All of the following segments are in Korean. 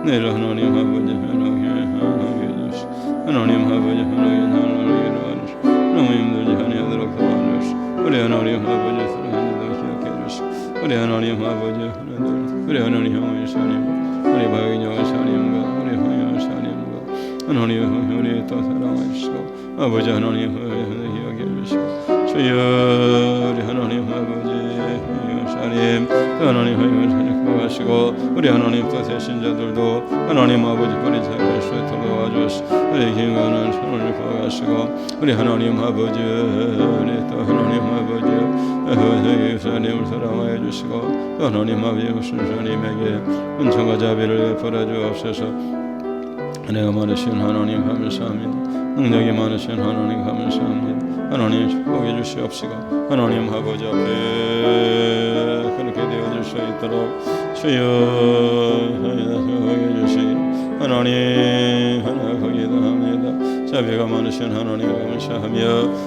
내일 하나님 아버지 하나님께 주시고 하나님 아버지 하나님께 도와주시고 너무 힘들지 아니하도록 도와주시고 우리 하나님 아버지 사랑하는 기억해 주시고 우리 하나님 아버지 하나님 우리 하나님 형의 사님 우리 박인영의 사님과 우리 황영의 사님과 하나님 우리 또 사랑하시고 아버지 하나님 기억해 주시고 주여 우리 하나님 아버지 하나님 또 하나님 하나님 하시고 우리 하나님 또 세신자들도 하나님 아버지 버리지 수 있도록 도와주시고 우리 김관은 하나님 하시고 우리 하나님 아버지 우리 또 하나님 아버지 예수님을 사랑하여 주시고 또 하나님 아버지 순수님에게 은총과 자비를 베풀어 주옵소서. 은혜가 많으신 하나님 감사합니다. 능력이 많으신 하나님 감사합니다. 하나님 축복해 주시옵시고 하나님 아버지 앞에 그렇게 되어질 수 있도록 주여 축복해 주시기 하나님 하나 거기다 합니다. 자비가 많으신 하나님 감사하며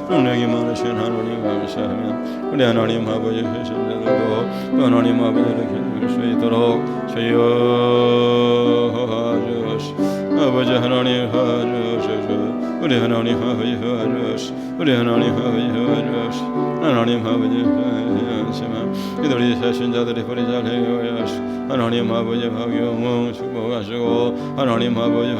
능력이 많으신 하나님 감사하며 우리 하나님 아버지 회신자들도 또 하나님 아버지를 기다릴 수 있도록 주여 도와주시오. 아버지 하나님 도와주시오. 우리 하나님 아버지 도와주시오. 우리 하나님 아버지 도와주시오. 하나님 아버지 안심한 이들이 자신자들이 버리지 않게 하시고 하나님 아버지 박영웅 축복하시고 하나님 아버지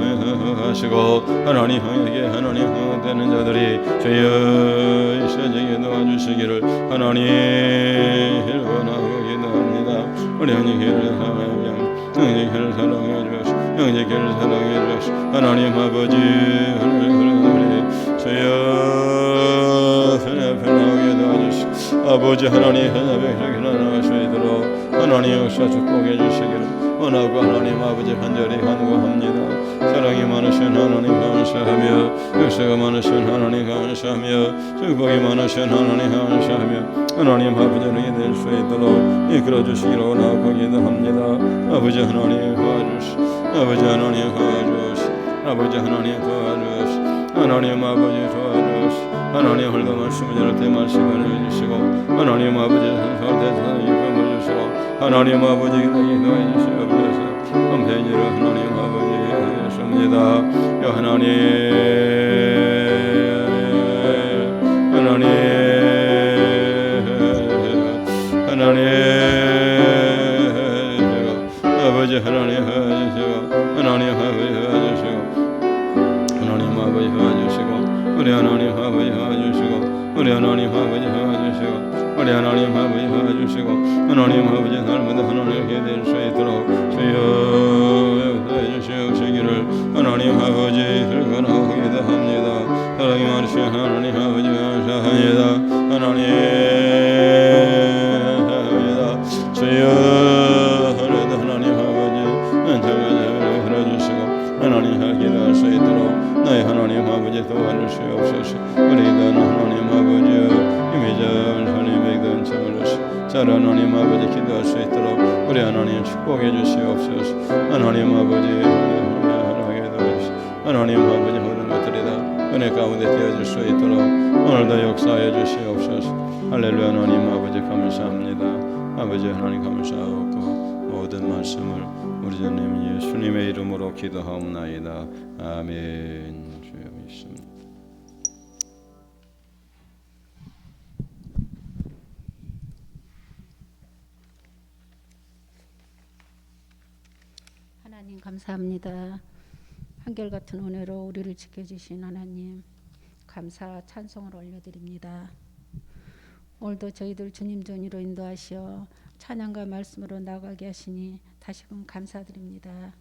하시고 하나님 에게 하나님 되는 자들이 주여 있어지게 도와주시기를 하나님 원하고 기도합니다. 우리 형제를 사랑하며 형제를 사랑해 주시오. 형제를 사랑해 주시오. 하나님 아버지 주여 편하게 도와주시고 아버지 하나님 하나님 나아갈 수 있도록 하나님 역사 축복해 주시기를 원하고 하나님 아버지 간절히 간구합니다. 사랑이 많으신 하나님 감사하며 역사가 많으신 하나님 감사하며 축복이 많으신 하나님 감사하며 하나님 아버지는 될 수 있도록 이끌어 주시기를 원하고 기도합니다. 아버지 하나님 도와주시오. 아버지 하나님 도와주시오. 아버지 하나님 도와주시오. 하나님 아버지 도와주시오. 하나님 홀도 말씀을 때 말씀을 해주시고 하나님 아버지 선서대에서 입음을 주시고 하나님 아버지 기도해 주시옵소서. 엄폐지로 하나님 아버지 하셨습니다. 여 하나님 아버지 하나님 해주시고 하나님 아버지 해주시고 하나님 아버지 해주시고 우리 하나님 아버지 해주시고 우리 하나님 아버지 해주시고 우리 하나님 아버지 해주시고 하나님 아버지 날마다 하나님께 될 수 있도록 주여 해주시기를 하나님 아버지 들거나고 기도합니다. 사랑이 많으신 하나님 아버지 감사합니다. 하나님 주여 하나님 아버지 은총을 흘러주시고 하나님 기도할 수 있도록 나의 하나님 아버지 도와주시옵소서. 우리 기도하는 하나님 아버지 이미전 하나님에게 은총을 주시고 잘 하나님 아버지 기도할 수 있도록 우리 하나님 축복해 주시옵소서. 하나님 아버지 하나님께 도와주시고 하나님 아버지 모든 것들이 다 은혜 가운데 되어질 수 있도록 오늘도 역사해 주시옵소서. 할렐루야. 하나님 아버지 감사합니다. 아버지 하나님 감사하고 모든 말씀을 우리 주님 예수님의 이름으로 기도하옵나이다. 아멘. 주여 믿습니다. 하나님 감사합니다. 한결같은 은혜로 우리를 지켜주신 하나님 감사 찬송을 올려드립니다. 오늘도 저희들 주님 전으로 인도하시어 찬양과 말씀으로 나가게 하시니 다시금 감사드립니다.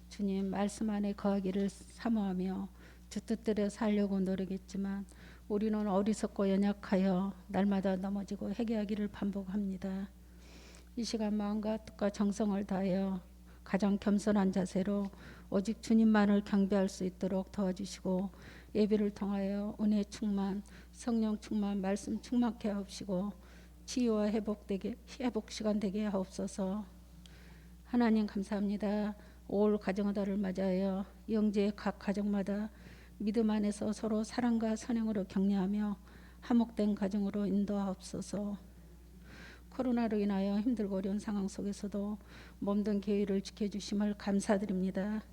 주님 말씀 안에 거하기를 사모하며 주 뜻대로 살려고 노력했지만 우리는 어리석고 연약하여 날마다 넘어지고 회개하기를 반복합니다. 이 시간 마음과 뜻과 정성을 다하여 가장 겸손한 자세로 오직 주님만을 경배할 수 있도록 도와주시고 예배를 통하여 은혜 충만, 성령 충만, 말씀 충만케 하옵시고 치유와 회복 시간 되게 하옵소서. 하나님 감사합니다. 5월 가정의달을 맞이하여 영지의 각 가정마다 믿음 안에서 서로 사랑과 선행으로 격려하며 화목된 가정으로 인도하옵소서. 코로나로 인하여 힘들고 어려운 상황 속에서도 몸든 교회를 지켜주심을 감사드립니다.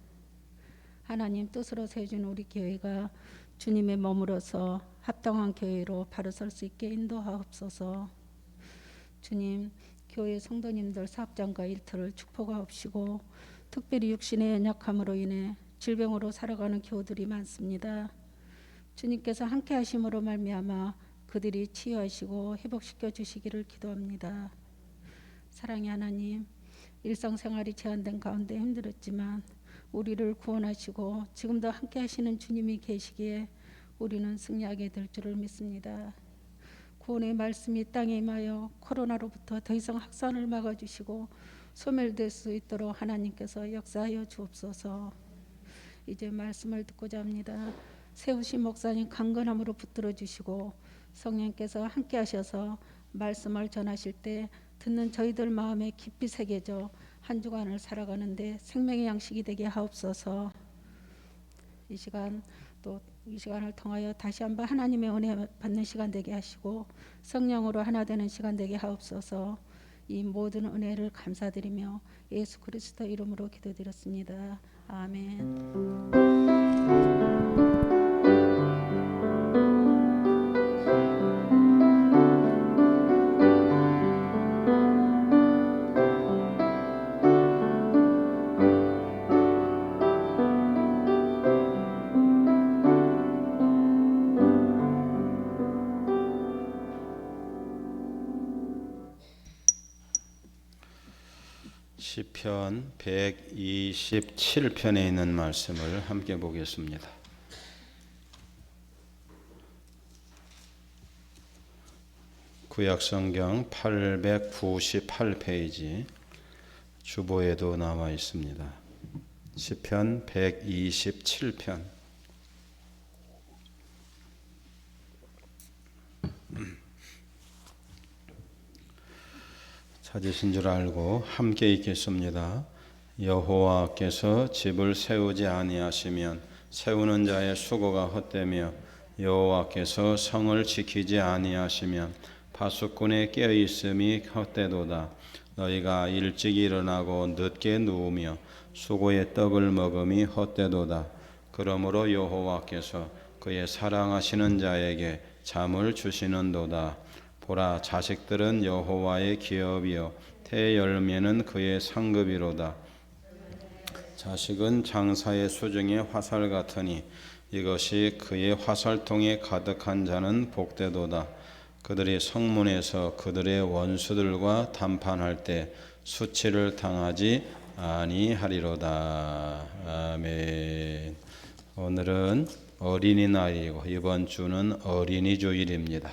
하나님 뜻으로 세워진 우리 교회가 주님의 몸으로서 합당한 교회로 바로 설 수 있게 인도하옵소서. 주님, 교회 성도님들 사업장과 일터를 축복하옵시고 특별히 육신의 연약함으로 인해 질병으로 살아가는 교우들이 많습니다. 주님께서 함께 하심으로 말미암아 그들이 치유하시고 회복시켜 주시기를 기도합니다. 사랑의 하나님, 일상생활이 제한된 가운데 힘들었지만 우리를 구원하시고 지금도 함께 하시는 주님이 계시기에 우리는 승리하게 될 줄을 믿습니다. 구원의 말씀이 땅에 임하여 코로나로부터 더 이상 확산을 막아주시고 소멸될 수 있도록 하나님께서 역사하여 주옵소서. 이제 말씀을 듣고자 합니다. 세우신 목사님 강건함으로 붙들어 주시고 성령께서 함께 하셔서 말씀을 전하실 때 듣는 저희들 마음에 깊이 새겨져 한 주간을 살아가는데 생명의 양식이 되게 하옵소서. 이 시간을 통하여 다시 한번 하나님의 은혜 받는 시간 되게 하시고 성령으로 하나 되는 시간 되게 하옵소서. 이 모든 은혜를 감사드리며 예수 그리스도 이름으로 기도드렸습니다. 아멘. 시편 127편에 있는 말씀을 함께 보겠습니다. 구약성경 898페이지 주보에도 나와 있습니다. 시편 127편. 찾으신 줄 알고 함께 읽겠습니다. 여호와께서 집을 세우지 아니하시면 세우는 자의 수고가 헛되며 여호와께서 성을 지키지 아니하시면 파수꾼의 깨어있음이 헛되도다. 너희가 일찍 일어나고 늦게 누우며 수고의 떡을 먹음이 헛되도다. 그러므로 여호와께서 그의 사랑하시는 자에게 잠을 주시는도다. 보라, 자식들은 여호와의 기업이요 태열매는 그의 상급이로다. 자식은 장사의 수중의 화살 같으니 이것이 그의 화살통에 가득한 자는 복되도다. 그들이 성문에서 그들의 원수들과 담판할 때 수치를 당하지 아니하리로다. 아멘. 오늘은 어린이날이고 이번 주는 어린이 주일입니다.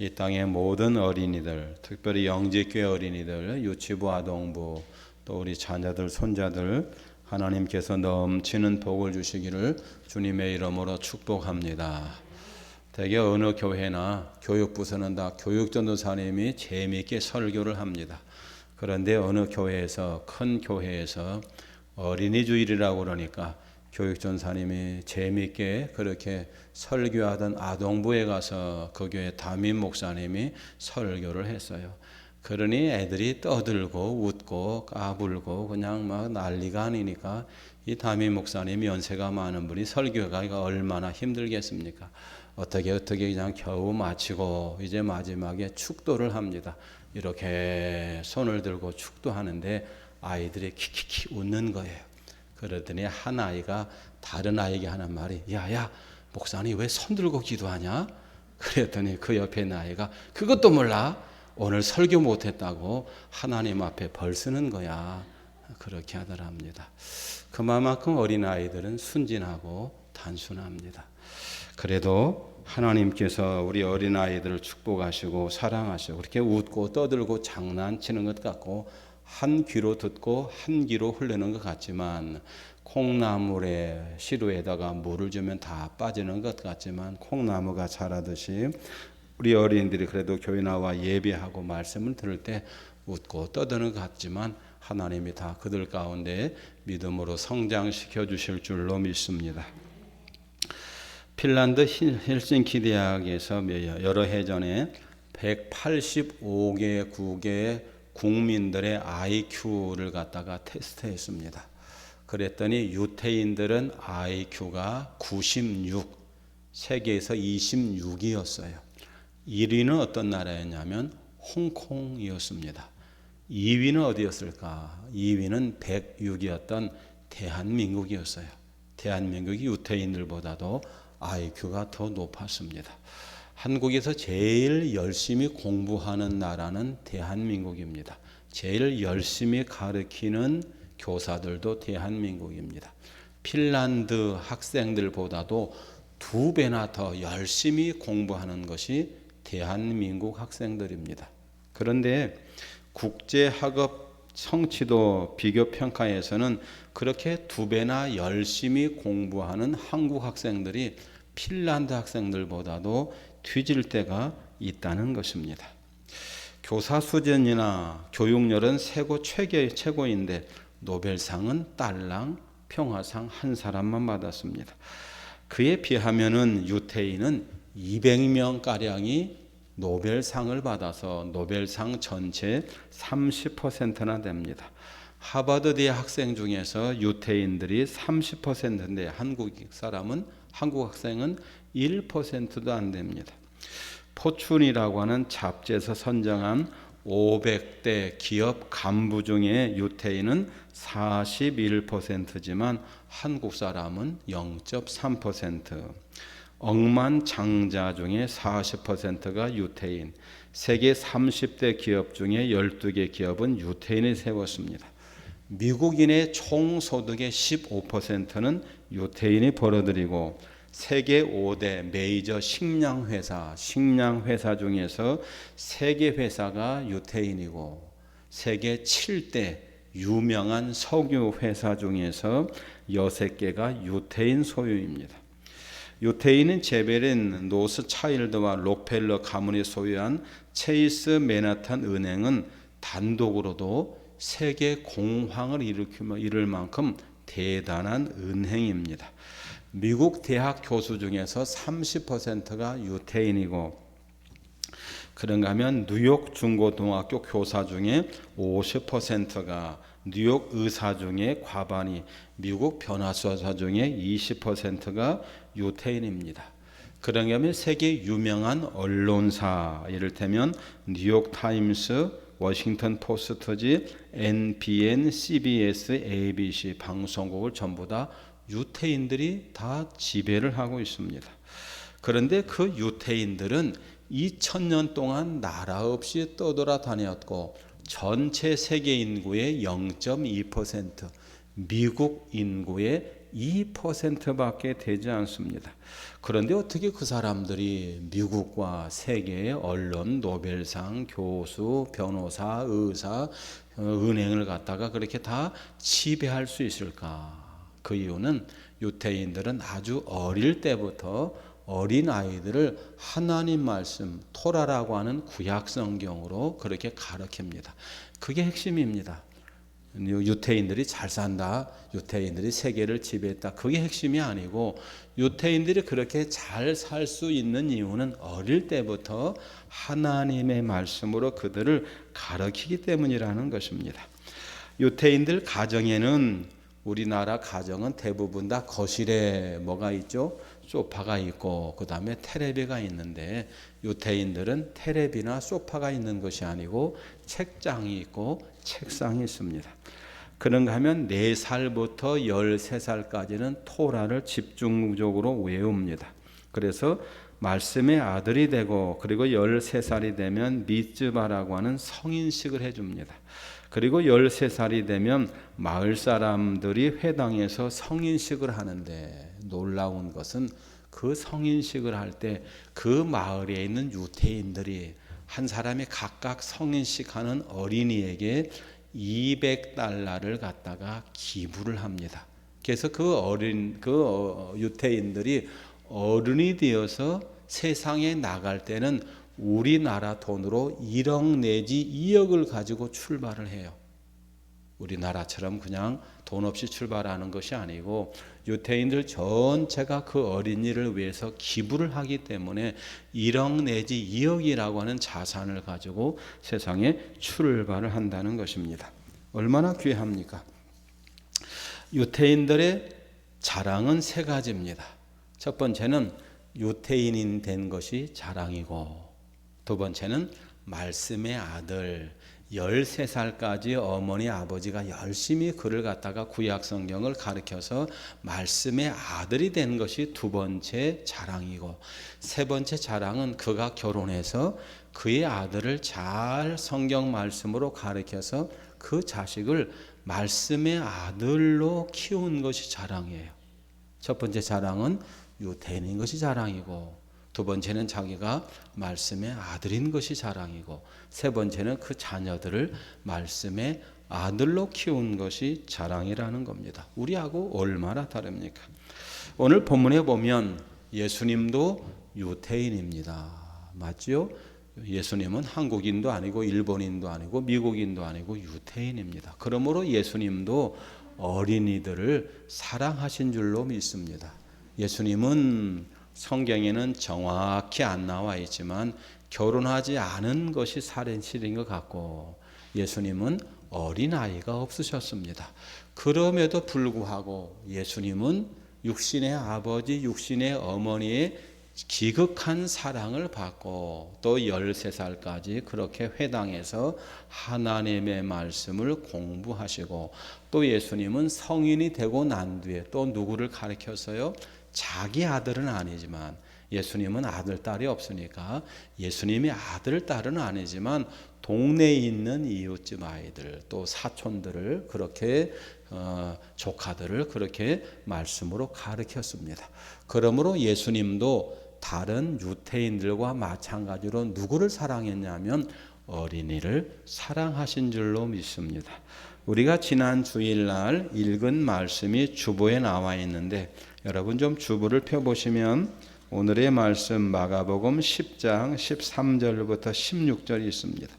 이 땅의 모든 어린이들, 특별히 영지교회 어린이들, 유치부, 아동부, 또 우리 자녀들, 손자들 하나님께서 넘치는 복을 주시기를 주님의 이름으로 축복합니다. 대개 어느 교회나 교육부서는 다 교육전도사님이 재미있게 설교를 합니다. 그런데 어느 교회에서, 큰 교회에서 어린이 주일이라고 그러니까 교육전사님이 재미있게 그렇게 설교하던 아동부에 가서 그 교회 담임 목사님이 설교를 했어요. 그러니 애들이 떠들고 웃고 까불고 그냥 막 난리가 아니니까 이 담임 목사님 연세가 많은 분이 설교가 얼마나 힘들겠습니까? 어떻게 그냥 겨우 마치고 이제 마지막에 축도를 합니다. 이렇게 손을 들고 축도하는데 아이들이 키키키 웃는 거예요. 그러더니 한 아이가 다른 아이에게 하는 말이 야야 목사님 왜 손 들고 기도하냐? 그랬더니 그 옆에 있는 아이가 그것도 몰라? 오늘 설교 못했다고 하나님 앞에 벌 쓰는 거야. 그렇게 하더랍니다. 그만큼 어린아이들은 순진하고 단순합니다. 그래도 하나님께서 우리 어린아이들을 축복하시고 사랑하시고 그렇게 웃고 떠들고 장난치는 것 같고 한 귀로 듣고 한 귀로 흘리는 것 같지만 콩나물에 시루에다가 물을 주면 다 빠지는 것 같지만 콩나무가 자라듯이 우리 어린이들이 그래도 교회 나와 예배하고 말씀을 들을 때 웃고 떠드는 것 같지만 하나님이 다 그들 가운데 믿음으로 성장시켜 주실 줄로 믿습니다. 핀란드 헬싱키 대학에서 여러 해 전에 185개국의 국민들의 IQ를 갖다가 테스트했습니다. 그랬더니 유태인들은 IQ가 96, 세계에서 26이었어요. 1위는 어떤 나라였냐면 홍콩이었습니다. 2위는 어디였을까? 2위는 106이었던 대한민국이었어요. 대한민국이 유태인들보다도 IQ가 더 높았습니다. 한국에서 제일 열심히 공부하는 나라는 대한민국입니다. 제일 열심히 가르치는 교사들도 대한민국입니다. 핀란드 학생들보다도 2배나 더 열심히 공부하는 것이 대한민국 학생들입니다. 그런데 국제학업 성취도 비교평가에서는 그렇게 2배나 열심히 공부하는 한국 학생들이 핀란드 학생들보다도 뒤질 때가 있다는 것입니다. 교사 수준이나 교육열은 최고인데 노벨상은 딸랑 평화상 한 사람만 받았습니다. 그에 비하면은 유태인은 200명가량이 노벨상을 받아서 노벨상 전체 30%나 됩니다. 하버드 대학 학생 중에서 유태인들이 30%인데 한국 학생은 1%도 안 됩니다. 포춘이라고 하는 잡지에서 선정한 500대 기업 간부 중에 유태인은 41%지만 한국 사람은 0.3%. 억만장자 중에 40%가 유태인. 세계 30대 기업 중에 12개 기업은 유태인이 세웠습니다. 미국인의 총소득의 15%는 유태인이 벌어들이고 세계 5대 메이저 식량회사 중에서 3개 회사가 유태인이고 세계 7대 유명한 석유회사 중에서 6개가 유태인 소유입니다. 유태인은 제벨인 노스차일드와 록펠러 가문이 소유한 체이스 맨하탄 은행은 단독으로도 세계 공황을 이룰 만큼 대단한 은행입니다. 미국 대학 교수 중에서 30%가 유태인이고 그런가 하면 뉴욕 중고등학교 교사 중에 50%가 뉴욕 의사 중에 과반이 미국 변호사 중에 20%가 유태인입니다. 그런가 하면 세계 유명한 언론사 이를테면 뉴욕 타임스, 워싱턴 포스트지, NBN, CBS, ABC 방송국을 전부 다 유태인들이 다 지배를 하고 있습니다. 그런데 그 유태인들은 2000년 동안 나라 없이 떠돌아다녔고 전체 세계 인구의 0.2%, 미국 인구의 2%밖에 되지 않습니다. 그런데 어떻게 그 사람들이 미국과 세계의 언론, 노벨상, 교수, 변호사, 의사, 은행을 갖다가 그렇게 다 지배할 수 있을까? 그 이유는 유태인들은 아주 어릴 때부터 어린 아이들을 하나님 말씀 토라라고 하는 구약 성경으로 그렇게 가르칩니다. 그게 핵심입니다. 유태인들이 잘 산다, 유태인들이 세계를 지배했다, 그게 핵심이 아니고 유태인들이 그렇게 잘 살 수 있는 이유는 어릴 때부터 하나님의 말씀으로 그들을 가르치기 때문이라는 것입니다. 유태인들 가정에는 우리나라 가정은 대부분 다 거실에 뭐가 있죠? 소파가 있고 그 다음에 테레비가 있는데 유태인들은 테레비나 소파가 있는 것이 아니고 책장이 있고 책상이 있습니다. 그런가 하면 4살부터 13살까지는 토라를 집중적으로 외웁니다. 그래서 말씀의 아들이 되고 그리고 13살이 되면 미tz바라고 하는 성인식을 해줍니다. 그리고 13살이 되면 마을 사람들이 회당에서 성인식을 하는데 놀라운 것은 그 성인식을 할 때 그 마을에 있는 유태인들이 한 사람이 각각 성인식하는 어린이에게 $200를 갖다가 기부를 합니다. 그래서 그 유태인들이 어른이 되어서 세상에 나갈 때는 우리나라 돈으로 1억 내지 2억을 가지고 출발을 해요. 우리나라처럼 그냥 돈 없이 출발하는 것이 아니고 유태인들 전체가 그 어린이를 위해서 기부를 하기 때문에 1억 내지 2억이라고 하는 자산을 가지고 세상에 출발을 한다는 것입니다. 얼마나 귀합니까? 유태인들의 자랑은 세 가지입니다. 첫 번째는 유태인이 된 것이 자랑이고, 두 번째는 말씀의 아들, 13살까지 어머니 아버지가 열심히 그를 갖다가 구약 성경을 가르쳐서 말씀의 아들이 된 것이 두 번째 자랑이고, 세 번째 자랑은 그가 결혼해서 그의 아들을 잘 성경 말씀으로 가르쳐서 그 자식을 말씀의 아들로 키운 것이 자랑이에요. 첫 번째 자랑은 유태인인 것이 자랑이고, 두 번째는 자기가 말씀의 아들인 것이 자랑이고, 세 번째는 그 자녀들을 말씀의 아들로 키운 것이 자랑이라는 겁니다. 우리하고 얼마나 다릅니까? 오늘 본문에 보면 예수님도 유태인입니다. 맞죠? 예수님은 한국인도 아니고 일본인도 아니고 미국인도 아니고 유태인입니다. 그러므로 예수님도 어린이들을 사랑하신 줄로 믿습니다. 예수님은 성경에는 정확히 안 나와 있지만 결혼하지 않은 것이 사실인 것 같고, 예수님은 어린아이가 없으셨습니다. 그럼에도 불구하고 예수님은 육신의 아버지, 육신의 어머니의 기극한 사랑을 받고 또 13살까지 그렇게 회당에서 하나님의 말씀을 공부하시고, 또 예수님은 성인이 되고 난 뒤에 또 누구를 가르쳤어요? 자기 아들은 아니지만, 예수님은 아들 딸이 없으니까 예수님이 아들 딸은 아니지만 동네에 있는 이웃집 아이들, 또 사촌들을 그렇게 조카들을 그렇게 말씀으로 가르쳤습니다. 그러므로 예수님도 다른 유태인들과 마찬가지로 누구를 사랑했냐면 어린이를 사랑하신 줄로 믿습니다. 우리가 지난 주일날 읽은 말씀이 주보에 나와 있는데, 여러분 좀 주보를 펴보시면 오늘의 말씀 마가복음 10장 13절부터 16절이 있습니다.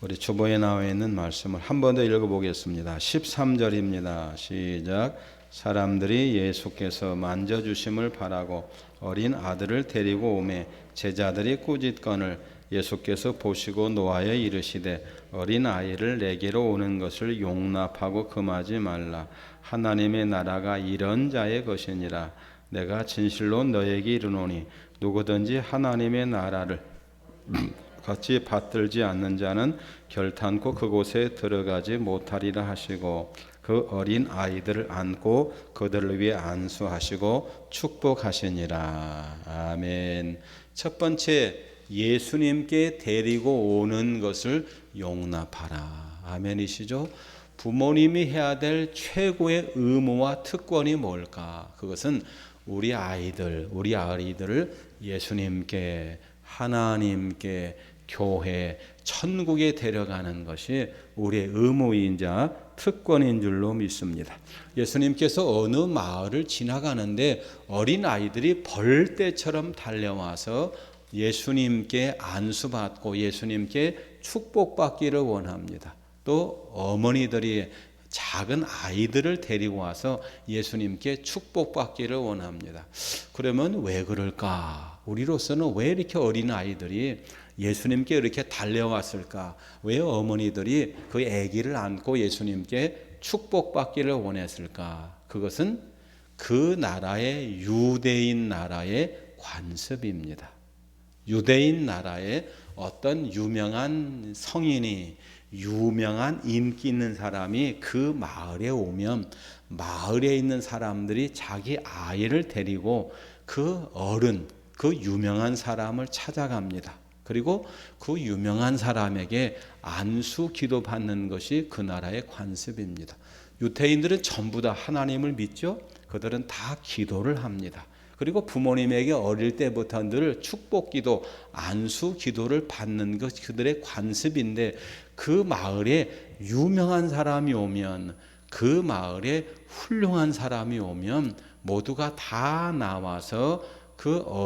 우리 주보에 나와 있는 말씀을 한 번 더 읽어보겠습니다. 13절입니다. 시작. 사람들이 예수께서 만져주심을 바라고 어린 아들을 데리고 오매 제자들이 꾸짖거늘 예수께서 보시고 노하여 이르시되 어린 아이를 내게로 오는 것을 용납하고 금하지 말라. 하나님의 나라가 이런 자의 것이니라. 내가 진실로 너에게 이르노니 누구든지 하나님의 나라를 같이 받들지 않는 자는 결탄코 그곳에 들어가지 못하리라 하시고, 그 어린 아이들을 안고 그들을 위해 안수하시고 축복하시니라. 아멘. 첫 번째, 예수님께 데리고 오는 것을 용납하라. 아멘이시죠? 부모님이 해야 될 최고의 의무와 특권이 뭘까? 그것은 우리 아이들, 우리 아이들을 예수님께, 하나님께, 교회, 천국에 데려가는 것이 우리의 의무이자 특권인 줄로 믿습니다. 예수님께서 어느 마을을 지나가는데 어린 아이들이 벌떼처럼 달려와서 예수님께 안수받고 예수님께 축복받기를 원합니다. 또 어머니들이 작은 아이들을 데리고 와서 예수님께 축복받기를 원합니다. 그러면 왜 그럴까? 우리로서는 왜 이렇게 어린 아이들이 예수님께 이렇게 달려왔을까? 왜 어머니들이 그 아기를 안고 예수님께 축복받기를 원했을까? 그것은 그 나라의 유대인 나라의 관습입니다. 유대인 나라의 어떤 유명한 성인이, 유명한 인기 있는 사람이 그 마을에 오면 마을에 있는 사람들이 자기 아이를 데리고 그 어른, 그 유명한 사람을 찾아갑니다. 그리고 그 유명한 사람에게 안수 기도 받는 것이 그 나라의 관습입니다. 유태인들은 전부 다 하나님을 믿죠. 그들은 다 기도를 합니다. 그리고 부모님에게 어릴 때부터 늘 축복 기도, 안수 기도를 받는 것 그들의 관습인데, 그 마을에 유명한 사람이 오면, 그 마을에 훌륭한 사람이 오면 모두가 다 나와서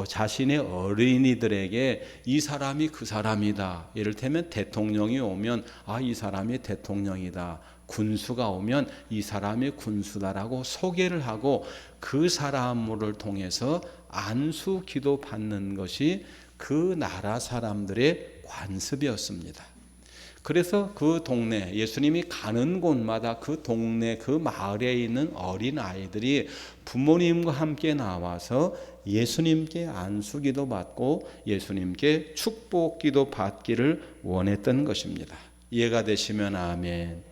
자신의 어린이들에게 이 사람이 그 사람이다. 이를테면 대통령이 오면 이 사람이 대통령이다. 군수가 오면 이 사람이 군수다라고 소개를 하고 그 사람을 통해서 안수 기도 받는 것이 그 나라 사람들의 관습이었습니다. 그래서 그 동네, 예수님이 가는 곳마다 그 동네, 그 마을에 있는 어린 아이들이 부모님과 함께 나와서 예수님께 안수기도 받고 예수님께 축복기도 받기를 원했던 것입니다. 이해가 되시면 아멘.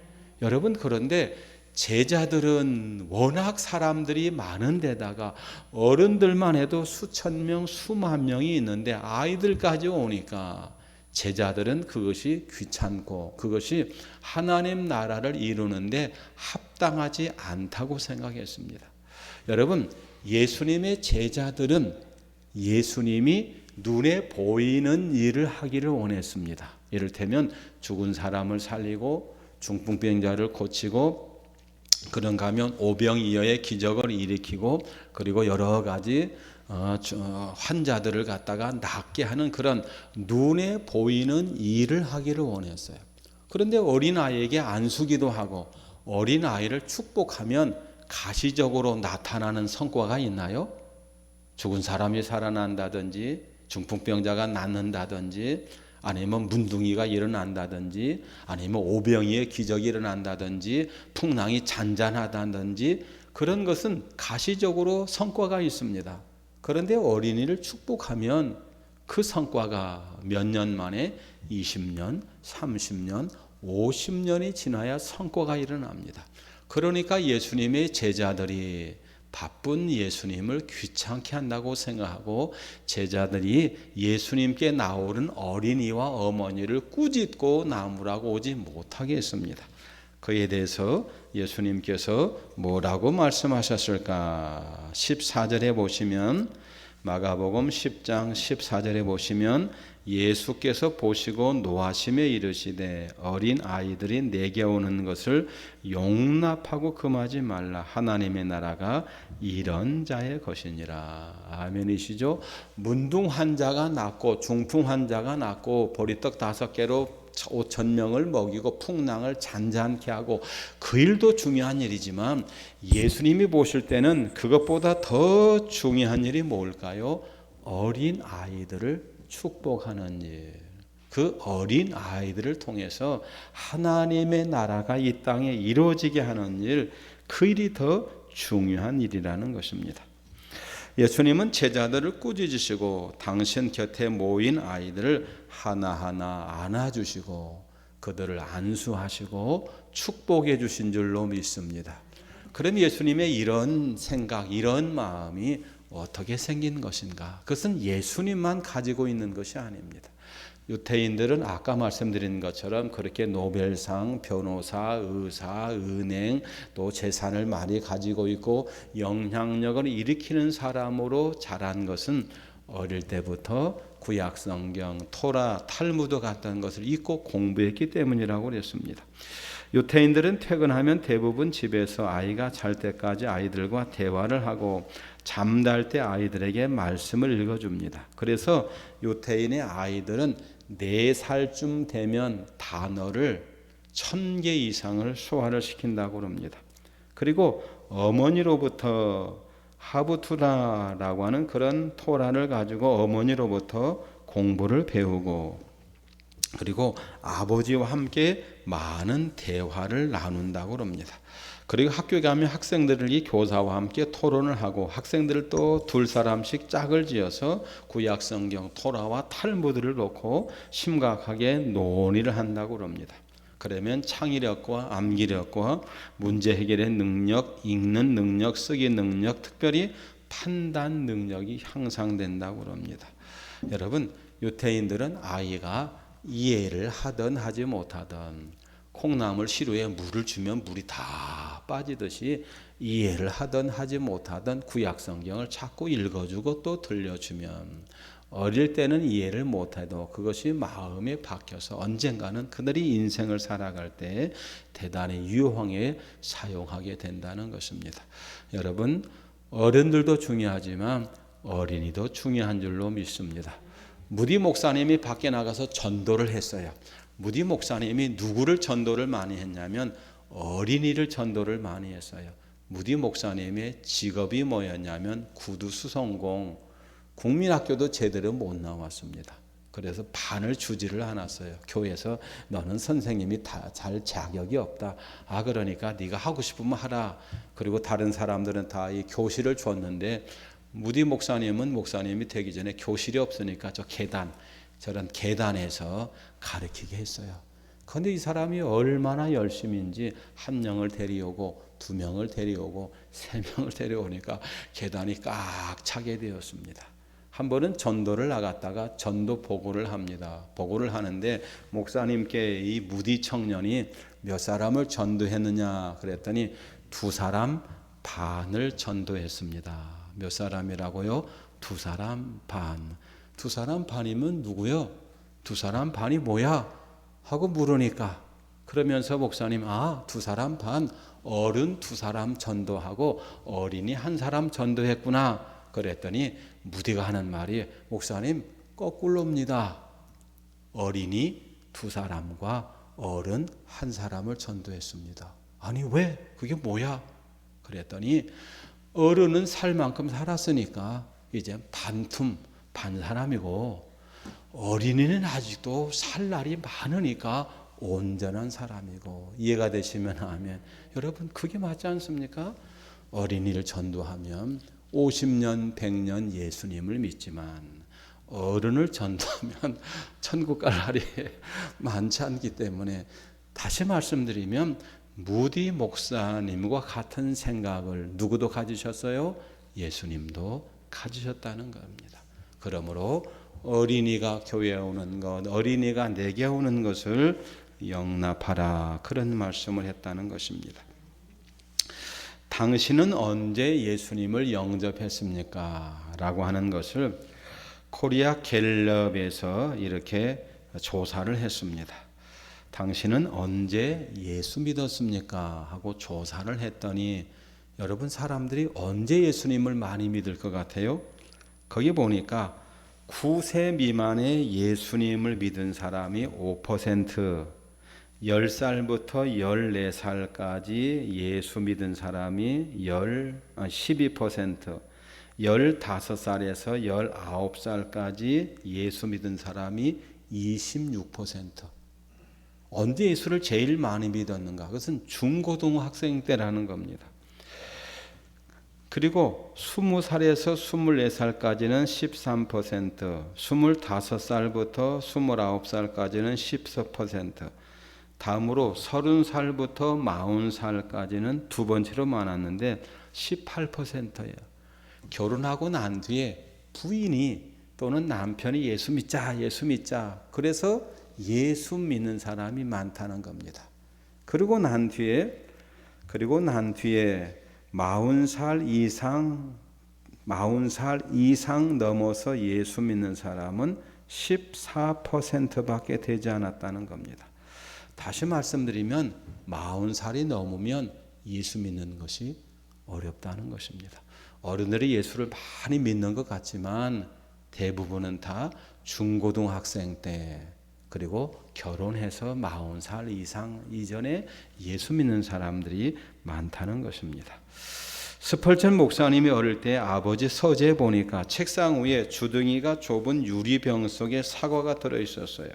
여러분, 그런데 제자들은 워낙 사람들이 많은 데다가 어른들만 해도 수천 명, 수만 명이 있는데 아이들까지 오니까 제자들은 그것이 귀찮고 그것이 하나님 나라를 이루는데 합당하지 않다고 생각했습니다. 여러분, 예수님의 제자들은 예수님이 눈에 보이는 일을 하기를 원했습니다. 이를테면 죽은 사람을 살리고 중풍병자를 고치고 그런가 하면 오병이어의 기적을 일으키고 그리고 여러 가지 환자들을 갖다가 낫게 하는 그런 눈에 보이는 일을 하기를 원했어요. 그런데 어린아이에게 안수기도 하고 어린아이를 축복하면 가시적으로 나타나는 성과가 있나요? 죽은 사람이 살아난다든지 중풍병자가 낫는다든지 아니면 문둥이가 일어난다든지 아니면 오병이의 기적이 일어난다든지 풍랑이 잔잔하다든지 그런 것은 가시적으로 성과가 있습니다. 그런데 어린이를 축복하면 그 성과가 몇 년 만에 20년, 30년, 50년이 지나야 성과가 일어납니다. 그러니까 예수님의 제자들이 바쁜 예수님을 귀찮게 한다고 생각하고 제자들이 예수님께 나오는 어린이와 어머니를 꾸짖고 나무라고 오지 못하게 했습니다. 그에 대해서 예수님께서 뭐라고 말씀하셨을까? 14절에 보시면 마가복음 10장 14절에 보시면 예수께서 보시고 노하심에 이르시되 어린 아이들이 내게 오는 것을 용납하고 금하지 말라. 하나님의 나라가 이런 자의 것이니라. 아멘이시죠? 문둥 환자가 낫고 중풍 환자가 낫고 보리떡 5개로 5,000명을 먹이고 풍랑을 잔잔케 하고 그 일도 중요한 일이지만 예수님이 보실 때는 그것보다 더 중요한 일이 뭘까요? 어린 아이들을 축복하는 일. 그 어린 아이들을 통해서 하나님의 나라가 이 땅에 이루어지게 하는 일, 그 일이 더 중요한 일이라는 것입니다. 예수님은 제자들을 꾸짖으시고 당신 곁에 모인 아이들을 하나하나 안아주시고 그들을 안수하시고 축복해 주신 줄로 믿습니다. 그럼 예수님의 이런 생각, 이런 마음이 어떻게 생긴 것인가? 그것은 예수님만 가지고 있는 것이 아닙니다. 유태인들은 아까 말씀드린 것처럼 그렇게 노벨상, 변호사, 의사, 은행 또 재산을 많이 가지고 있고 영향력을 일으키는 사람으로 자란 것은 어릴 때부터 구약성경, 토라, 탈무드 같은 것을 읽고 공부했기 때문이라고 그랬습니다. 유태인들은 퇴근하면 대부분 집에서 아이가 잘 때까지 아이들과 대화를 하고 잠잘 때 아이들에게 말씀을 읽어줍니다. 그래서 유태인의 아이들은 4살쯤 되면 단어를 1000개 이상을 소화를 시킨다고 합니다. 그리고 어머니로부터 하브투라라고 하는 그런 토라를 가지고 어머니로부터 공부를 배우고 그리고 아버지와 함께 많은 대화를 나눈다고 합니다. 그리고 학교에 가면 학생들이 교사와 함께 토론을 하고 학생들을 또 2사람씩 짝을 지어서 구약성경 토라와 탈무드를 놓고 심각하게 논의를 한다고 합니다. 그러면 창의력과 암기력과 문제 해결의 능력, 읽는 능력, 쓰기 능력, 특별히 판단 능력이 향상된다고 합니다. 여러분, 유태인들은 아이가 이해를 하든 하지 못하든 콩나물 시루에 물을 주면 물이 다 빠지듯이 이해를 하든 하지 못하든 구약성경을 자꾸 읽어주고 또 들려주면 어릴 때는 이해를 못해도 그것이 마음에 박혀서 언젠가는 그들이 인생을 살아갈 때 대단히 유용하게 사용하게 된다는 것입니다. 여러분, 어른들도 중요하지만 어린이도 중요한 줄로 믿습니다. 무디 목사님이 밖에 나가서 전도를 했어요. 무디 목사님이 누구를 전도를 많이 했냐면 어린이를 전도를 많이 했어요. 무디 목사님의 직업이 뭐였냐면 구두 수성공, 국민학교도 제대로 못 나왔습니다. 그래서 반을 주지를 않았어요. 교회에서 너는 선생님이 다 잘 자격이 없다. 그러니까 네가 하고 싶으면 하라. 그리고 다른 사람들은 다 이 교실을 줬는데 무디 목사님은 목사님이 되기 전에 교실이 없으니까 저런 계단에서 가르치게 했어요. 그런데 이 사람이 얼마나 열심인지 한 명을 데려오고 두 명을 데려오고 세 명을 데려오니까 계단이 꽉 차게 되었습니다. 한 번은 전도를 나갔다가 전도 보고를 합니다. 보고를 하는데 목사님께 이 무디 청년이 몇 사람을 전도했느냐 그랬더니 2사람 반을 전도했습니다. 몇 사람이라고요? 2사람 반. 2사람 반이면 누구요? 2사람 반이 뭐야? 하고 물으니까 그러면서 목사님 2사람 반 어른 2사람 전도하고 어린이 1사람 전도했구나. 그랬더니 무디가 하는 말이 목사님 거꾸로입니다. 어린이 2사람과 어른 1사람을 전도했습니다. 아니 왜? 그게 뭐야? 그랬더니 어른은 살 만큼 살았으니까 이제 반 사람이고 어린이는 아직도 살 날이 많으니까 온전한 사람이고 이해가 되시면 아멘. 여러분 그게 맞지 않습니까? 어린이를 전도하면 50년, 100년 예수님을 믿지만 어른을 전도하면 천국 갈 날이 많지 않기 때문에 다시 말씀드리면 무디 목사님과 같은 생각을 누구도 가지셨어요? 예수님도 가지셨다는 겁니다. 그러므로 어린이가 교회에 오는 것, 어린이가 내게 오는 것을 영납하라 그런 말씀을 했다는 것입니다. 당신은 언제 예수님을 영접했습니까? 라고 하는 것을 코리아 갤럽에서 이렇게 조사를 했습니다. 당신은 언제 예수 믿었습니까? 하고 조사를 했더니 여러분 사람들이 언제 예수님을 많이 믿을 것 같아요? 거기 보니까 9세 미만의 예수님을 믿은 사람이 5%, 10살부터 14살까지 예수 믿은 사람이 12%, 15살에서 19살까지 예수 믿은 사람이 26%. 언제 예수를 제일 많이 믿었는가? 그것은 중고등학생 때라는 겁니다. 그리고 20살에서 24살까지는 13%, 25살부터 29살까지는 14%, 다음으로 30살부터 40살까지는 두 번째로 많았는데 18%예요. 결혼하고 난 뒤에 부인이 또는 남편이 예수 믿자. 그래서 예수 믿는 사람이 많다는 겁니다. 그리고 난 뒤에 40살 이상 넘어서 예수 믿는 사람은 14%밖에 되지 않았다는 겁니다. 다시 말씀드리면 40살이 넘으면 예수 믿는 것이 어렵다는 것입니다. 어른들이 예수를 많이 믿는 것 같지만 대부분은 다 중고등학생 때 그리고 결혼해서 40살 이상 이전에 예수 믿는 사람들이 많다는 것입니다. 스펄전 목사님이 어릴 때 아버지 서재에 보니까 책상 위에 주둥이가 좁은 유리병 속에 사과가 들어있었어요.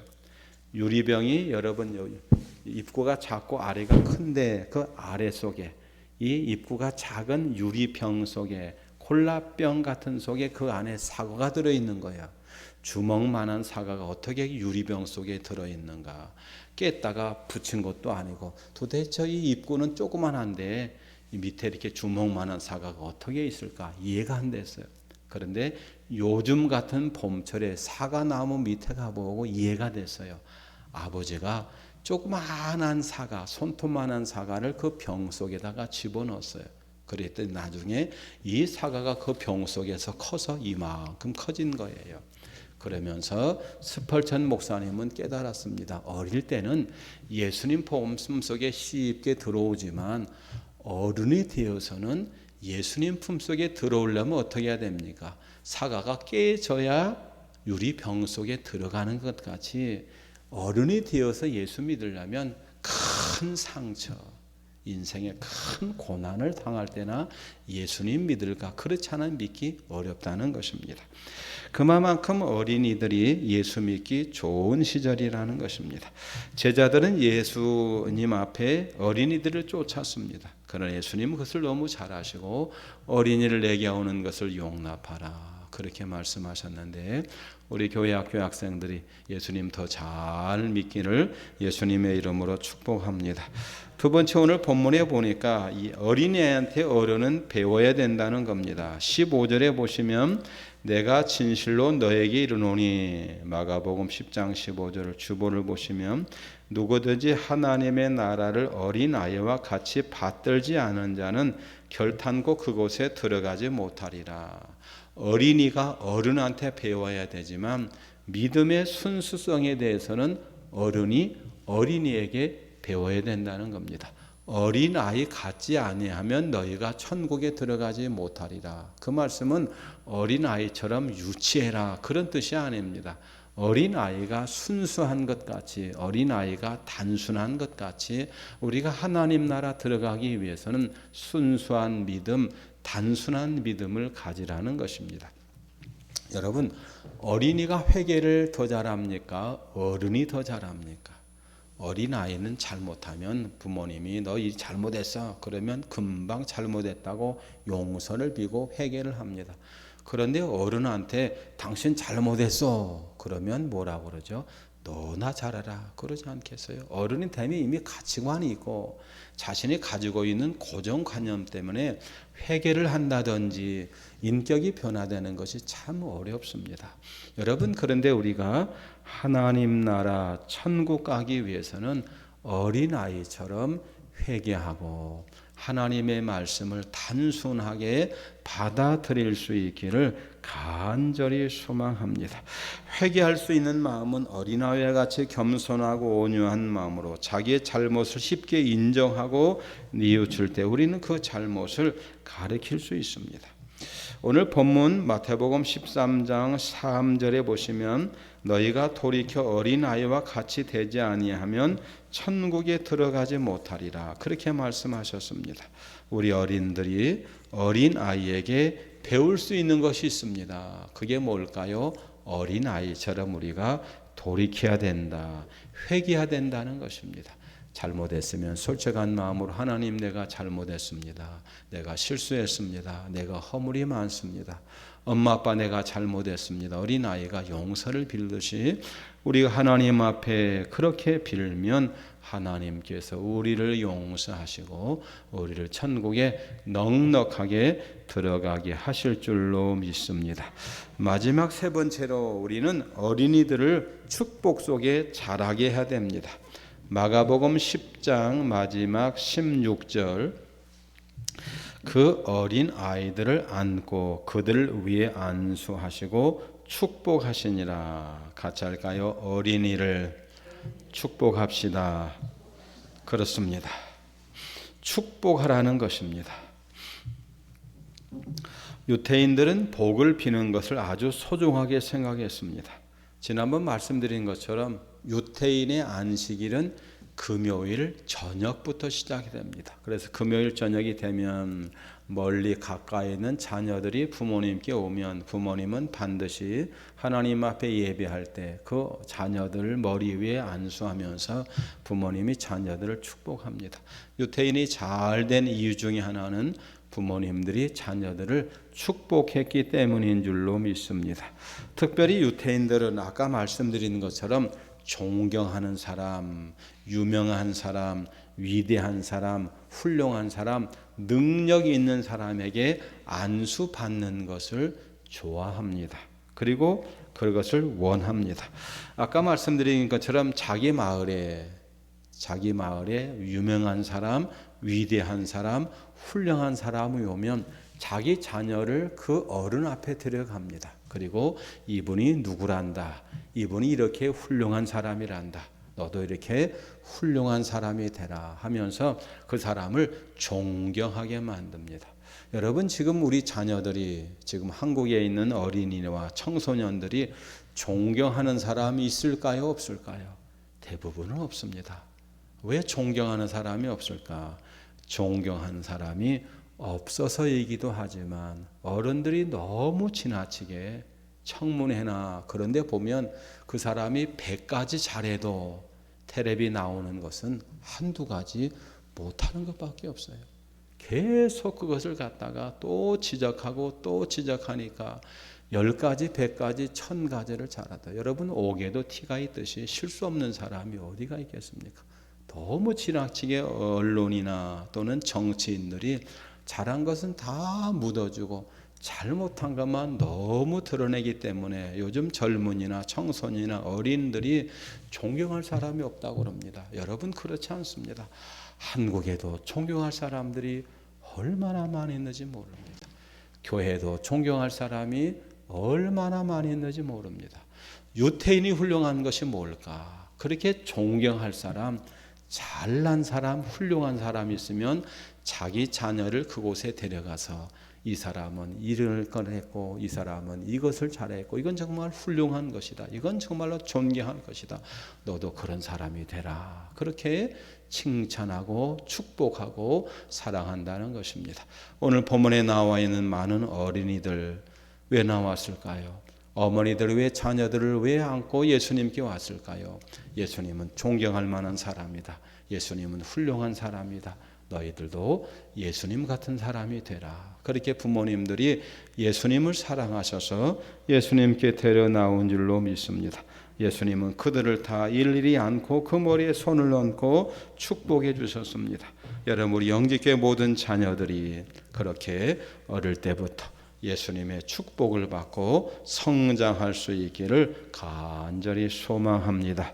유리병이 여러분 입구가 작고 아래가 큰데 그 아래 속에 이 입구가 작은 유리병 속에 콜라병 같은 속에 그 안에 사과가 들어있는 거예요. 주먹만한 사과가 어떻게 유리병 속에 들어있는가. 깼다가 붙인 것도 아니고 도대체 이 입구는 조그만한데 이 밑에 이렇게 주먹만한 사과가 어떻게 있을까 이해가 안 됐어요. 그런데 요즘 같은 봄철에 사과나무 밑에 가보고 이해가 됐어요. 아버지가 조그만한 사과, 손톱만한 사과를 그 병 속에다가 집어넣었어요. 그랬더니 나중에 이 사과가 그 병 속에서 커서 이만큼 커진 거예요. 그러면서 스펄전 목사님은 깨달았습니다. 어릴 때는 예수님 품속에 쉽게 들어오지만 어른이 되어서는 예수님 품속에 들어오려면 어떻게 해야 됩니까? 사과가 깨져야 유리병 속에 들어가는 것 같이 어른이 되어서 예수 믿으려면 큰 상처, 인생의 큰 고난을 당할 때나 예수님 믿을까? 그렇지 않으면 믿기 어렵다는 것입니다. 그만큼 어린이들이 예수 믿기 좋은 시절이라는 것입니다. 제자들은 예수님 앞에 어린이들을 쫓았습니다. 그러나 예수님은 그것을 너무 잘 아시고 어린이를 내게 오는 것을 용납하라. 그렇게 말씀하셨는데 우리 교회 학교 학생들이 예수님 더 잘 믿기를 예수님의 이름으로 축복합니다. 두 번째, 오늘 본문에 보니까 이 어린애한테 어른은 배워야 된다는 겁니다. 15절에 보시면 내가 진실로 너에게 이르노니, 마가복음 10장 15절 주보를 보시면 누구든지 하나님의 나라를 어린아이와 같이 받들지 않은 자는 결탄코 그곳에 들어가지 못하리라. 어린이가 어른한테 배워야 되지만 믿음의 순수성에 대해서는 어른이 어린이에게 배워야 된다는 겁니다. 어린아이 같지 아니하면 너희가 천국에 들어가지 못하리라. 그 말씀은 어린아이처럼 유치해라 그런 뜻이 아닙니다. 어린아이가 순수한 것 같이, 어린아이가 단순한 것 같이 우리가 하나님 나라 들어가기 위해서는 순수한 믿음, 단순한 믿음을 가지라는 것입니다. 여러분, 어린이가 회개를 더 잘합니까? 어른이 더 잘합니까? 어린아이는 잘못하면 부모님이 너 이 잘못했어 그러면 금방 잘못했다고 용서를 비고 회개를 합니다. 그런데 어른한테 당신 잘못했어 그러면 뭐라고 그러죠? 너나 잘하라 그러지 않겠어요? 어른이 되면 이미 가치관이 있고 자신이 가지고 있는 고정관념 때문에 회개를 한다든지 인격이 변화되는 것이 참 어렵습니다. 여러분, 그런데 우리가 하나님 나라 천국 가기 위해서는 어린아이처럼 회개하고 하나님의 말씀을 단순하게 받아들일 수 있기를 간절히 소망합니다. 회개할 수 있는 마음은 어린아이와 같이 겸손하고 온유한 마음으로 자기의 잘못을 쉽게 인정하고 뉘우칠 때 우리는 그 잘못을 가르칠 수 있습니다. 오늘 본문 마태복음 13장 3절에 보시면 너희가 돌이켜 어린아이와 같이 되지 아니하면 천국에 들어가지 못하리라 그렇게 말씀하셨습니다. 우리 어린들이 어린아이에게 배울 수 있는 것이 있습니다. 그게 뭘까요? 어린아이처럼 우리가 돌이켜야 된다, 회개해야 된다는 것입니다. 잘못했으면 솔직한 마음으로 하나님 내가 잘못했습니다. 내가 실수했습니다. 내가 허물이 많습니다. 엄마 아빠 내가 잘못했습니다. 어린아이가 용서를 빌듯이 우리가 하나님 앞에 그렇게 빌면 하나님께서 우리를 용서하시고 우리를 천국에 넉넉하게 들어가게 하실 줄로 믿습니다. 마지막 세 번째로 우리는 어린이들을 축복 속에 자라게 해야 됩니다. 마가복음 10장 마지막 16절 그 어린 아이들을 안고 그들 위에 안수하시고 축복하시니라. 같이 할까요? 어린이를 축복합시다. 그렇습니다. 축복하라는 것입니다. 유대인들은 복을 비는 것을 아주 소중하게 생각했습니다. 지난번 말씀드린 것처럼 유대인의 안식일은 금요일 저녁부터 시작이 됩니다. 그래서 금요일 저녁이 되면 멀리 가까이 있는 자녀들이 부모님께 오면 부모님은 반드시 하나님 앞에 예배할 때 그 자녀들 머리 위에 안수하면서 부모님이 자녀들을 축복합니다. 유대인이 잘된 이유 중에 하나는 부모님들이 자녀들을 축복했기 때문인 줄로 믿습니다. 특별히 유대인들은 아까 말씀드린 것처럼 존경하는 사람, 유명한 사람, 위대한 사람, 훌륭한 사람, 능력이 있는 사람에게 안수받는 것을 좋아합니다. 그리고 그것을 원합니다. 아까 말씀드린 것처럼 자기 마을에 유명한 사람, 위대한 사람, 훌륭한 사람이 오면 자기 자녀를 그 어른 앞에 데려갑니다. 그리고 이분이 누구란다, 이분이 이렇게 훌륭한 사람이란다, 너도 이렇게 훌륭한 사람이 되라 하면서 그 사람을 존경하게 만듭니다. 여러분, 지금 우리 자녀들이, 지금 한국에 있는 어린이와 청소년들이 존경하는 사람이 있을까요, 없을까요? 대부분은 없습니다. 왜 존경하는 사람이 없을까? 존경하는 사람이 없어서이기도 하지만 어른들이 너무 지나치게 청문회나 그런 데 보면 그 사람이 100가지 잘해도 텔레비 나오는 것은 한두 가지 못하는 것밖에 없어요. 계속 그것을 갖다가 또 지적하고 또 지적하니까 10가지, 100가지, 1000가지를 잘하다. 여러분, 옥에도 티가 있듯이 실수 없는 사람이 어디가 있겠습니까? 너무 지나치게 언론이나 또는 정치인들이 잘한 것은 다 묻어주고 잘못한 것만 너무 드러내기 때문에 요즘 젊은이나 청소년이나 어린들이 존경할 사람이 없다고 합니다. 여러분, 그렇지 않습니다. 한국에도 존경할 사람들이 얼마나 많이 있는지 모릅니다. 교회도 존경할 사람이 얼마나 많이 있는지 모릅니다. 유태인이 훌륭한 것이 뭘까? 그렇게 존경할 사람, 잘난 사람, 훌륭한 사람이 있으면 자기 자녀를 그곳에 데려가서 이 사람은 이를 꺼냈고 이 사람은 이것을 잘했고 이건 정말 훌륭한 것이다. 이건 정말로 존경할 것이다. 너도 그런 사람이 되라. 그렇게 칭찬하고 축복하고 사랑한다는 것입니다. 오늘 본문에 나와 있는 많은 어린이들 왜 나왔을까요? 어머니들 왜 자녀들을 왜 안고 예수님께 왔을까요? 예수님은 존경할 만한 사람이다. 예수님은 훌륭한 사람이다. 너희들도 예수님 같은 사람이 되라. 그렇게 부모님들이 예수님을 사랑하셔서 예수님께 데려 나온 줄로 믿습니다. 예수님은 그들을 다 일일이 안고 그 머리에 손을 얹고 축복해 주셨습니다. 여러분, 우리 영직교회 모든 자녀들이 그렇게 어릴 때부터 예수님의 축복을 받고 성장할 수 있기를 간절히 소망합니다.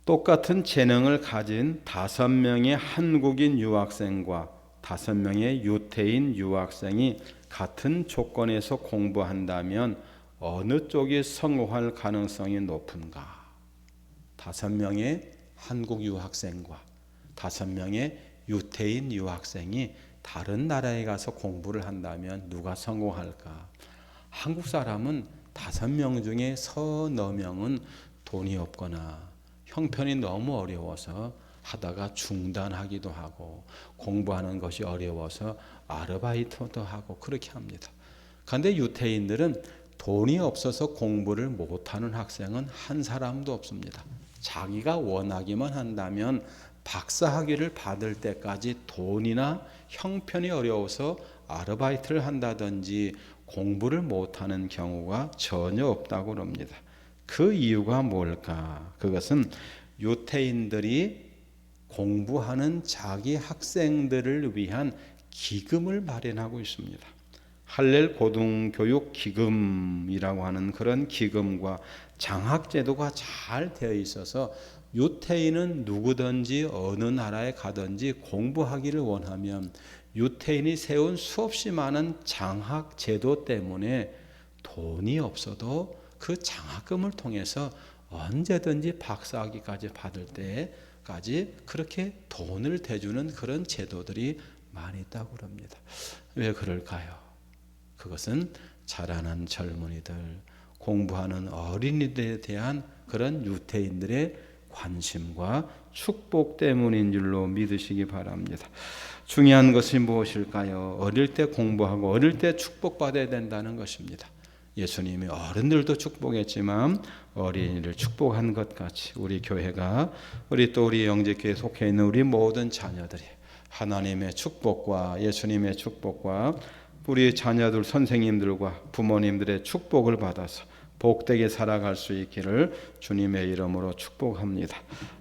똑같은 재능을 가진 5명의 한국인 유학생과 5명의 유태인 유학생이 같은 조건에서 공부한다면 어느 쪽이 성공할 가능성이 높은가? 5명의 한국 유학생과 5명의 유태인 유학생이 다른 나라에 가서 공부를 한다면 누가 성공할까? 한국 사람은 5명 중에 서너 명은 돈이 없거나 형편이 너무 어려워서 하다가 중단하기도 하고 공부하는 것이 어려워서 아르바이트도 하고 그렇게 합니다. 그런데 유태인들은 돈이 없어서 공부를 못하는 학생은 한 사람도 없습니다. 자기가 원하기만 한다면 박사학위를 받을 때까지 돈이나 형편이 어려워서 아르바이트를 한다든지 공부를 못하는 경우가 전혀 없다고 합니다. 그 이유가 뭘까? 그것은 유태인들이 공부하는 자기 학생들을 위한 기금을 마련하고 있습니다. 할렐 고등교육 기금이라고 하는 그런 기금과 장학제도가 잘 되어 있어서 유태인은 누구든지 어느 나라에 가든지 공부하기를 원하면 유태인이 세운 수없이 많은 장학제도 때문에 돈이 없어도 그 장학금을 통해서 언제든지 박사학위까지 받을 때까지 그렇게 돈을 대주는 그런 제도들이 많이 있다고 합니다. 왜 그럴까요? 그것은 자라난 젊은이들, 공부하는 어린이들에 대한 그런 유태인들의 관심과 축복 때문인 줄로 믿으시기 바랍니다. 중요한 것이 무엇일까요? 어릴 때 공부하고 어릴 때 축복받아야 된다는 것입니다. 예수님이 어른들도 축복했지만 어린이를 축복한 것 같이 우리 교회가 우리 영직교회에 속해 있는 우리 모든 자녀들이 하나님의 축복과 예수님의 축복과 우리 자녀들 선생님들과 부모님들의 축복을 받아서 복되게 살아갈 수 있기를 주님의 이름으로 축복합니다.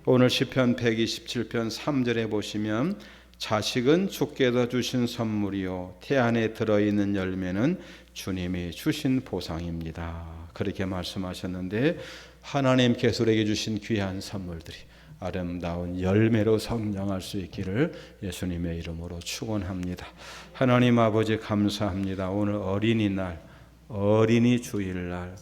오늘 시편 127편 3절에 보시면 자식은 주께서 주신 선물이요 태 안에 들어있는 열매는 주님이 주신 보상입니다. 그렇게 말씀하셨는데 하나님께서 우리에게 주신 귀한 선물들이 아름다운 열매로 성장할 수 있기를 예수님의 이름으로 축원합니다. 하나님 아버지 감사합니다. 오늘 어린이날, 어린이 주일날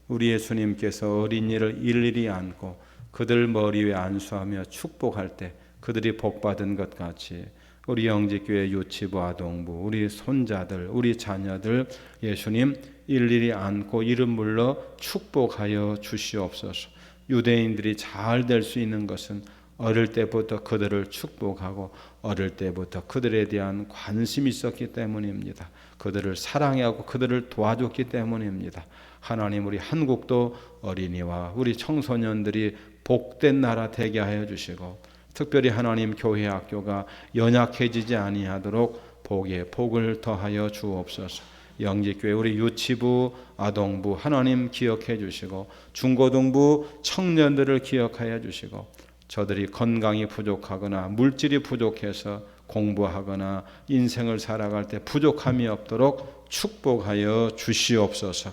우리 예수님께서 어린이를 일일이 안고 그들 머리 위에 안수하며 축복할 때 그들이 복받은 것 같이 우리 영지교회 유치부 아동부 우리 손자들 우리 자녀들 예수님 일일이 안고 이름 불러 축복하여 주시옵소서. 유대인들이 잘 될 수 있는 것은 어릴 때부터 그들을 축복하고 어릴 때부터 그들에 대한 관심이 있었기 때문입니다. 그들을 사랑하고 그들을 도와줬기 때문입니다. 하나님 우리 한국도 어린이와 우리 청소년들이 복된 나라 되게 하여 주시고 특별히 하나님 교회 학교가 연약해지지 아니하도록 복에 복을 더하여 주옵소서. 영지교회 우리 유치부 아동부 하나님 기억해 주시고 중고등부 청년들을 기억하여 주시고 저들이 건강이 부족하거나 물질이 부족해서 공부하거나 인생을 살아갈 때 부족함이 없도록 축복하여 주시옵소서.